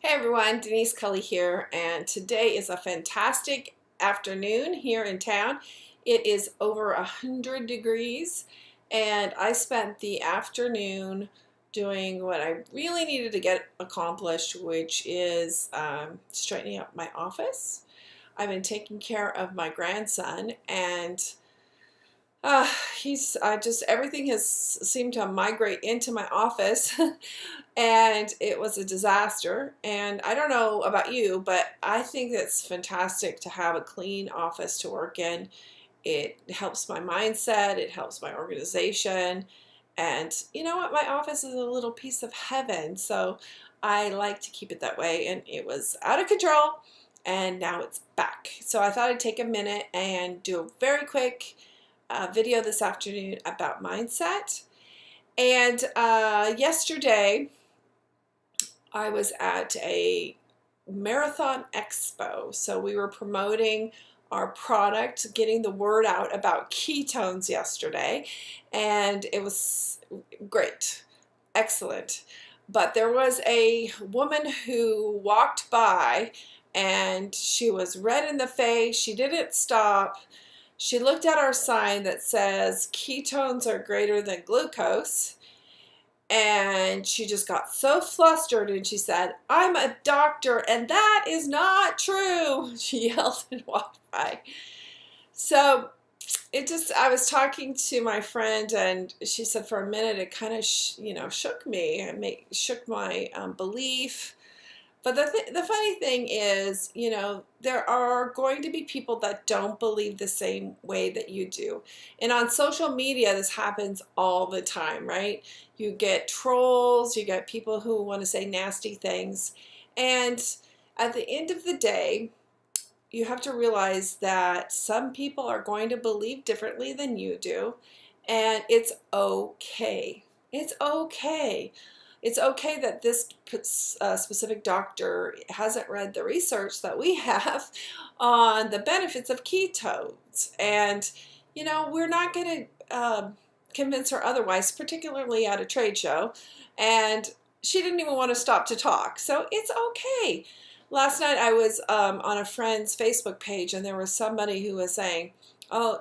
Hey everyone, Denise Cully here, and today is a fantastic afternoon here in town. It is over 100 degrees, and I spent the afternoon doing what I really needed to get accomplished, which is straightening up my office. I've been taking care of my grandson, and he's just everything has seemed to migrate into my office and it was a disaster. And I don't know about you, but I think it's fantastic to have a clean office to work in. It helps my mindset, it helps my organization, and you know what, my office is a little piece of heaven, so I like to keep it that way. And it was out of control and now it's back, so I thought I'd take a minute and do a very quick video this afternoon about mindset. And yesterday I was at a marathon expo, so we were promoting our product, getting the word out about ketones yesterday, and it was great, excellent. But there was a woman who walked by and she was red in the face. She didn't stop. She looked at our sign that says ketones are greater than glucose, and she just got so flustered and she said, "I'm a doctor and that is not true." She yelled and walked by. So I was talking to my friend and she said for a minute it kind of shook me and shook my belief. But the funny thing is, there are going to be people that don't believe the same way that you do. And on social media, this happens all the time, right? You get trolls, you get people who want to say nasty things. And at the end of the day, you have to realize that some people are going to believe differently than you do. And it's okay. It's okay. It's okay that this specific doctor hasn't read the research that we have on the benefits of ketones. And, we're not going to convince her otherwise, particularly at a trade show. And she didn't even want to stop to talk. So it's okay. Last night I was on a friend's Facebook page and there was somebody who was saying, oh,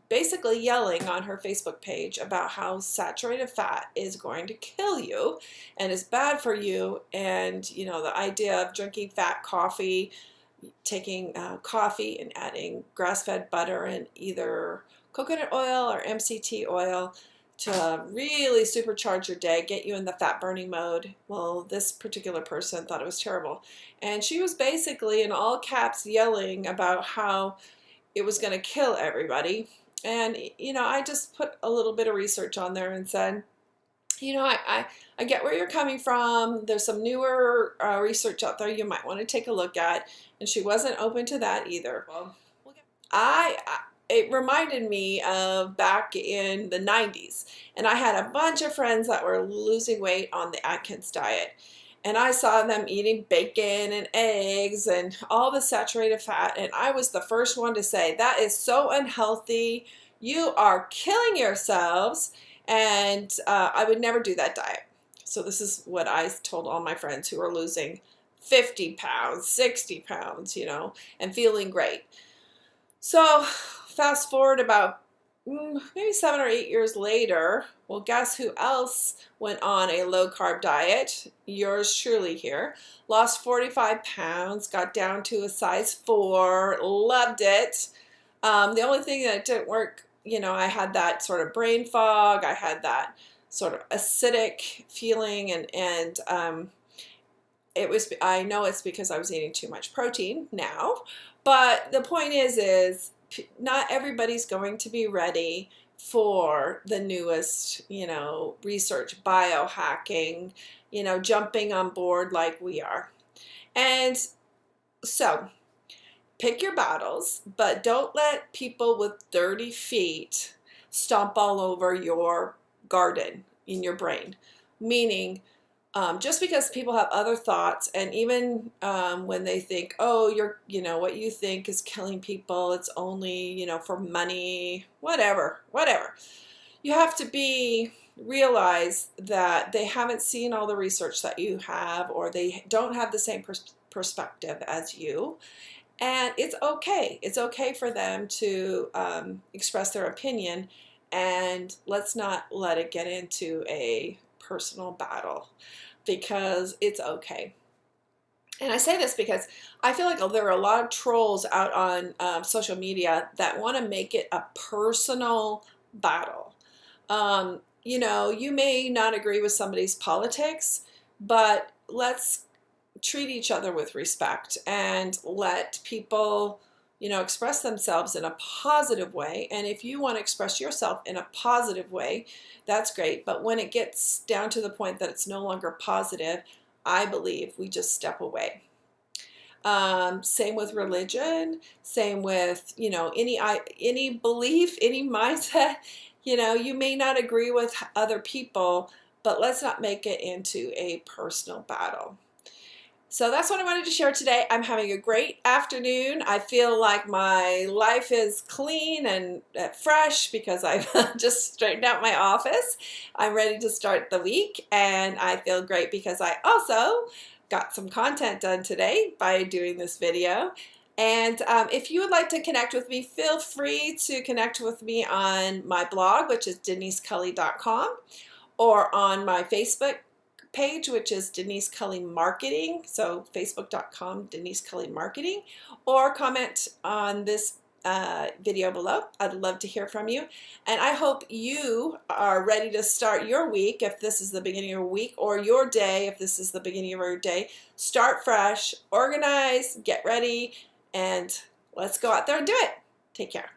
basically yelling on her Facebook page about how saturated fat is going to kill you and is bad for you. And, the idea of drinking fat coffee, taking coffee and adding grass-fed butter and either coconut oil or MCT oil to really supercharge your day, get you in the fat burning mode. Well, this particular person thought it was terrible. And she was basically in all caps yelling about how it was going to kill everybody. And, I just put a little bit of research on there and said, I get where you're coming from. There's some newer research out there you might want to take a look at. And she wasn't open to that either. Well, it reminded me of back in the 90s. And I had a bunch of friends that were losing weight on the Atkins diet. And I saw them eating bacon and eggs and all the saturated fat. And I was the first one to say, that is so unhealthy. You are killing yourselves. And I would never do that diet. So this is what I told all my friends who were losing 50 pounds, 60 pounds, and feeling great. So fast forward about maybe 7 or 8 years later, well, guess who else went on a low-carb diet? Yours truly here. Lost 45 pounds, got down to a size 4, loved it. The only thing that didn't work, I had that sort of brain fog, I had that sort of acidic feeling, and I know it's because I was eating too much protein now, but the point is not everybody's going to be ready for the newest, research, biohacking, jumping on board like we are. And so pick your battles, but don't let people with dirty feet stomp all over your garden in your brain. Meaning, just because people have other thoughts, and even when they think, oh, what you think is killing people, it's only, for money, whatever. You have to be realize that they haven't seen all the research that you have, or they don't have the same perspective as you. And it's okay. It's okay for them to express their opinion, and let's not let it get into a personal battle, because it's okay. And I say this because I feel like there are a lot of trolls out on social media that want to make it a personal battle. You know, you may not agree with somebody's politics, but let's treat each other with respect and let people, you know, express themselves in a positive way. And if you want to express yourself in a positive way, that's great. But when it gets down to the point that it's no longer positive, I believe we just step away. Same with religion, same with, you know, any belief, any mindset. You know, you may not agree with other people, but let's not make it into a personal battle. So that's what I wanted to share today. I'm having a great afternoon. I feel like my life is clean and fresh because I've just straightened out my office. I'm ready to start the week, and I feel great because I also got some content done today by doing this video. And if you would like to connect with me, feel free to connect with me on my blog, which is denisecully.com, or on my Facebook page, which is Denise Cully Marketing, so facebook.com Denise Cully Marketing, or comment on this video below. I'd love to hear from you, and I hope you are ready to start your week if this is the beginning of your week, or your day if this is the beginning of your day. Start fresh, organize, get ready, and let's go out there and do it. Take care.